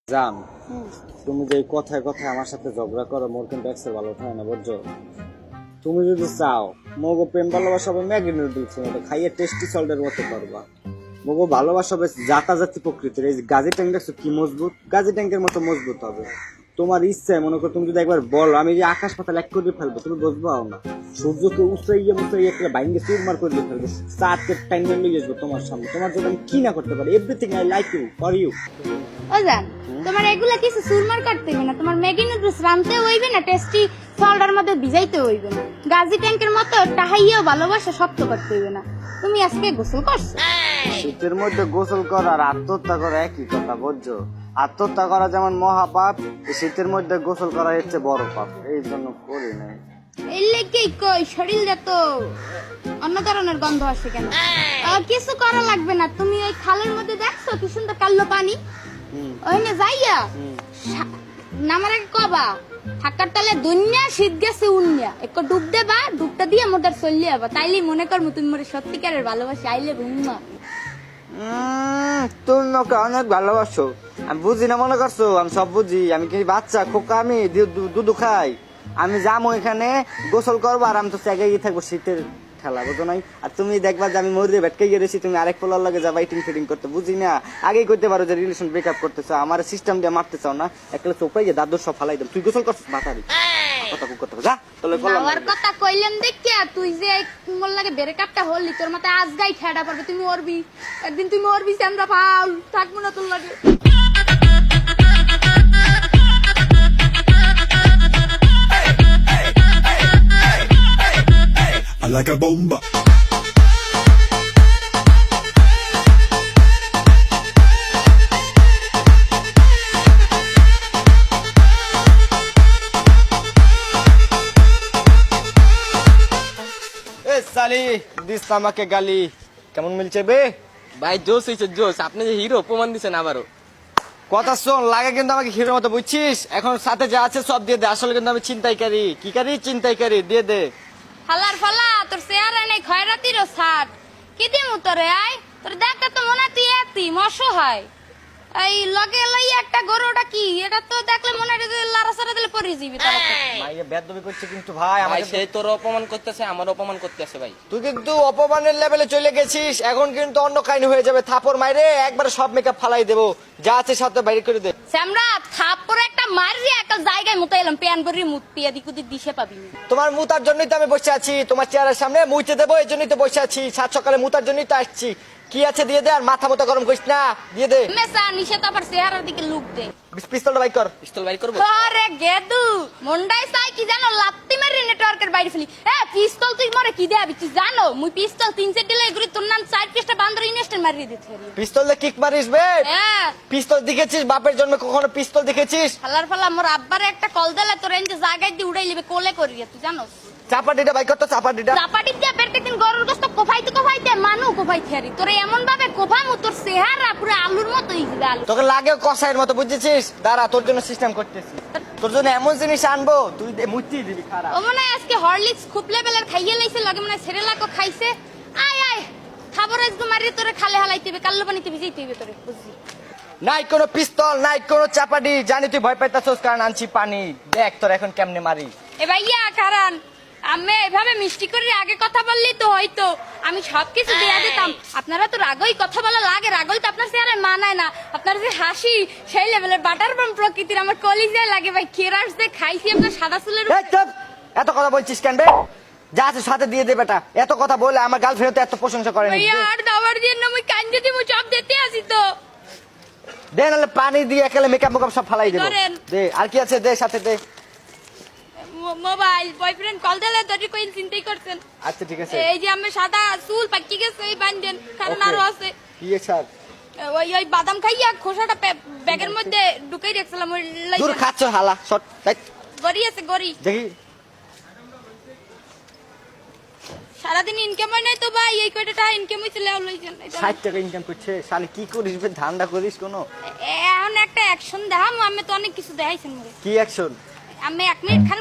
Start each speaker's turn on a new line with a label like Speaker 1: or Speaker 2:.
Speaker 1: জান, তুমি যে কথায় কথায় আমার সাথে ঝগড়া করো, মোর কিন্তু এক্সের ভালো হয় না, বুঝছো? তুমি যদি চাও মগো প্রেম ভালোবাসা হবে ম্যাগি নুডলস মতো খাইয়ে টেস্টি সল্টের মতো করবা। মগো ভালোবাসা হবে জাতাজাতি প্রকৃতির। এই গাজী ট্যাঙ্ক দেখছো কি মজবুত, গাজী ট্যাঙ্কের মতো মজবুত হবে। তোমার ইচ্ছায় মনে করো, তুমি যদি একবার বলো আমি যে আকাশ পাতাল এক করে ফেলবো, তুমি বুঝবো না। সূর্যকে উঁচাইয়া মুচাইয়া একটা বাইঙ্গে চুরমার করে দিয়ে ফেলবো, চারটে টাইম নিয়ে আসবো তোমার সামনে। তোমার জন্য আমি কি না করতে পারি, everything I like you for you.
Speaker 2: ও জান, তোমার এগুলা কিছু সুরমার কাটতে হইবে না, তোমার ম্যাগি নুডলস রানতে হইবে না, টেস্টি সল্টার মধ্যে ভিজাইতে হইবে না, গাজী ট্যাঙ্কের মতো টাহাইয়া ভালোবাসা শক্ত করতে হইবে না। তুমি আজকে গোসল করছো?
Speaker 1: শীতের মধ্যে গোসল করা আর আত্মহত্যা করা একই কথা, বুঝছো? আত্মহত্যা করা যেমন মহাপাপ, শীতের মধ্যে গোসল করা হচ্ছে বড় পাপ, এই জন্য করি নাই।
Speaker 2: এই লেগেই কই শরীর যত অন্য ধরনের গন্ধ আসে কেন? কিছু করা লাগবে না, তুমি ওই খালের মধ্যে দেখছো কি সুন্দর কালো পানি, ওইনে যাইয়া নামার আগে কবা থাকার তালে দুনিয়া শীত গেছে উন্নিয়া একটু ডুব দেবা, ডুবটা দিয়ে মোটার চললি যাবা, তাইলে মনে করবো তুমি মোরে সত্যিকারের ভালোবাসি। আইলে ঘুমা
Speaker 1: তুমি আমাকে অনেক ভালোবাসো, আমি বুঝি না মনে করছো? আমি সব বুঝি, আমি কি বাচ্চা খোকা? আমি দুধ খাই, আমি যাবো এখানে গোসল করবো আর আমি তো চেগে থাকবো শীতের খেলা, বুঝো নাই? আর তুমি দেখবা যে আমি মরে ভেটকে গেছি, তুমি আরেক পোলার লাগে যাবা ইটিং ফিটিং করতে, বুঝি না? আগেই করতে পারো যে রিলেশন ব্রেকআপ করতে চাও, আমার সিস্টেম দিয়ে মারতে চাও না, একটা চোপাই যে দাদুর সব ফালাই দাও। তুই গোসল করছিস মাথারি কথা করতে যা, তাহলে
Speaker 2: আমার কথা কইলেন দেখিয়া তুই যে মোর লাগে ব্রেকআপটা হলি, তোর মাথায় আজগাই ঠেডা পড়বে, তুমি মরবি একদিন, তুই মরবি, আমরা পাল থাকবো না তোর লাগে।
Speaker 3: I like a bomba.
Speaker 1: সালি দিস আমাকে গালি কেমন মিলছে বে?
Speaker 4: ভাই জোস হয়েছে জোস, আপনি যে হিরো প্রমাণ দিচ্ছেন আবারও।
Speaker 1: কথা শোন, লাগে কিন্তু আমাকে হিরোর মতো, বুঝছিস? এখন সাথে যা আছে সব দিয়ে দে, আসলে কিন্তু আমি চিন্তাইকারী। কি কারি? চিন্তাইকারী, দিয়ে দে।
Speaker 2: হালার ফালা তোর চেহারা নেই খয়রাতিরও ছাট, কি দিমু তোরে? আয় তোর দেখতে তো মনে তুই এতি মশো হয়। এই লগে লই একটা গরুটা কি, এটা তো দেখলে মনে হয় লারা সারা দিলে পড়ে যাবি।
Speaker 1: মাইয়া বেদবি করছে কিন্তু ভাই,
Speaker 4: ভাই
Speaker 1: আমাকে
Speaker 4: সেই তোর অপমান করতেছে, আমার অপমান করতেছে ভাই।
Speaker 1: তুই কিন্তু অপমানের লেভেলে চলে গেছিস, এখন কিন্তু অন্য কাহিনী হয়ে যাবে। থাপড় মাইরে একবারে সব মেকআপ ফালাই দেবো, যা আছে সাথে বাইরে করে দে।
Speaker 2: স্যামরা থাপ্পড়ে একটা মারি একটা জায়গায় মুতাইলাম, প্যান ভরি মুতি এদিক ওদিক দিশে পাবি না।
Speaker 1: তোমার মুতার জন্যই তো আমি বসে আছি, তোমার চেয়ারের সামনে মুইতে দেবো, এই জন্যই তো বসে আছি। সাত সকালে মুতার জন্যই তো আসছি। কি আছে দিয়ে দে, আর মাথা মতো গরম করিস না, দিয়ে দে।
Speaker 2: মেসা নিশে তো আবার চেহারার দিকে লুক দে।
Speaker 1: পিস্তলটা বাইক কর।
Speaker 4: পিস্তল বাইর করবো?
Speaker 2: আরে গেদু মন্ডাই চাই কি জানো, লাত্তি মেরে নেটওয়ার্কের বাইরে ফেলি। পিস্তল তুই মরে কি দেবি তুই জানো? মুই পিস্তল 3 দিলে এগুলি তোর নাম 4 পিসটা বান্দর ইনস্ট্যান্ট মারিয়ে দিতে পারি।
Speaker 1: পিস্তল দিয়ে কিক মারিস বে?
Speaker 2: হ্যাঁ
Speaker 1: পিস্তল দেখেছিস? বাপের জন্মে কখনো পিস্তল দেখেছিস?
Speaker 2: ফালার ফালা মোর আব্বারে একটা কল দিলে তোর এনে জায়গায় দিয়ে উড়াই লিবে কোলে করিয়া, তুই জানোস?
Speaker 1: চাপাটিটা বাইক কর তো, চাপাটিটা।
Speaker 2: চাপাটি দিয়ে প্রত্যেকদিন গরুর গোশত কোফাইতে মানু কোফাইতে হারি, তোর এমন ভাবে কোফামু তোর চেহারা পুরো আলুর মতো হয়ে যাবে। আলু
Speaker 1: তোকে লাগে কষাইয়ের মতো, বুঝেছিস? দাঁড়া, তোর জন্য সিস্টেম করতেছি। তোর জন্য এমন জিনিস আনবো, তুই মুতি দিবি খারাপ।
Speaker 2: ও মনে হয় আজকে হরলিক্স খুব লেভেলের খাইয়ে লাইছে, লগে মনে হয় সেরেলাকও খাইছে। আয় আয় খাবার আজকে মারি তোরে খালে হালাইতে হবে, কাল্লো পানিতে ভিজাইতে হবে তোরে, বুঝলি?
Speaker 1: নাই কোনো পিস্তল, নাই কোনো চাপাটি, জানি তুই ভয় পাইতাছস কারণ আনছি পানি। দেখ তোর এখন কেমনে মারি।
Speaker 2: এ ভাইয়া কারণ আমি এভাবে মিষ্টি করে আগে কথা বললি তো হয়তো আমি সবকিছু দিয়ে দিতাম। আপনারা তো রাগই কথা বলা লাগে, রাগই তো আপনার চেহারায় মানায় না। আপনার যে হাসি সেই লেভেলের বাটার বাম প্রকৃতির, আমার কলিজায় লাগে ভাই। কেরাস দিয়ে খাইছি আপনার সাদা চুলের।
Speaker 1: এই চুপ! এত কথা বলছিস কেন বে? যা আছে সাথে দিয়ে দে বেটা। এত কথা বলে আমার গার্লফ্রেন্ড তো এত প্রশংসা করে না।
Speaker 2: ভাইয়া আর দাবার জন্য আমি কান্দে দিব, সব দিতে আসি তো।
Speaker 1: দে, নাহলে পানি দিয়ে একেলে মেকআপ মেকআপ সব ফালাই দেবো।
Speaker 2: করেন।
Speaker 1: দে, আর কি আছে দে, সাথে দে।
Speaker 2: মোবাইল বয়ফ্রেন্ড কল দিলে তোর কইল চিন্তাই করছেন।
Speaker 1: আচ্ছা ঠিক আছে।
Speaker 2: এই যে আমি সাদা চুল পাকি গেছে এই বান্দেন, কারণ
Speaker 1: Okay.
Speaker 2: আরো আছে।
Speaker 1: কি আছে?
Speaker 2: ওই ওই বাদাম খাইয়া খোসাটা ব্যাগের মধ্যে ঢুকাই রাখছিলাম, ওই
Speaker 1: দূর খাচ্ছ হালা শট।
Speaker 2: গড়ি আছে গড়ি।
Speaker 1: দেখি
Speaker 2: সারাদিন ইনকাম হয় নাই তো ভাই, এই কয়টা টাকা ইনকাম হইছে লেও লইছেন।
Speaker 1: 60 টাকা ইনকাম করছে। শালি কি করিস বে? ধান্দা করিস কোনো?
Speaker 2: এখন একটা অ্যাকশন দেখাম, আমি তো অনেক কিছু দেখাইছেন মোরে।
Speaker 1: কি অ্যাকশন?
Speaker 2: আমি 1 মিনিট খান